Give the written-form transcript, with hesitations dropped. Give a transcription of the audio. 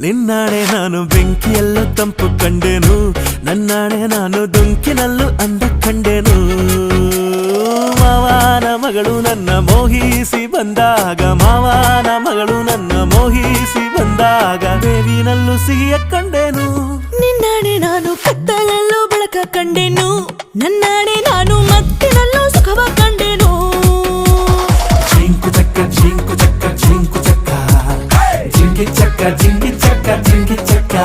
ನಿನ್ನಾಣೆ ನಾನು ಬೆಂಕಿಯಲ್ಲೂ ತಂಪು ಕಂಡೆನು, ನನ್ನಾಣೆ ನಾನು ದುಂಕಿನಲ್ಲೂ ಅಂದ ಕಂಡೆನು. ಮಾವನ ಮಗಳು ನನ್ನ ಮೋಹಿಸಿ ಬಂದಾಗ, ಮಾವನ ಮಗಳು ನನ್ನ ಮೋಹಿಸಿ ಬಂದಾಗ, ಬೇವಿನಲ್ಲೂ ಸಿಹಿಯ ಕಂಡೆನು. ನಿನ್ನಾಣೆ ನಾನು ಕತ್ತಲಲ್ಲೂ ಬೆಳಕ ಕಂಡೆನು, ನನ್ನಾಣೆ ನಾನು ಮತ್ತಿನಲ್ಲೂ ಸುಖವ ಕಂಡೆನು. ಜಿಂಕು ಚಕ್ಕ ಜಿಂಕು ಚಕ್ಕ ಜಿಂಕು ಚಕ್ಕ, ಜಿಂಗಿ ಚಕ್ಕ ಜಿಂಗಿ ಚಕ್ಕ ಜಿಂಗಿ ಚಕ್ಕ.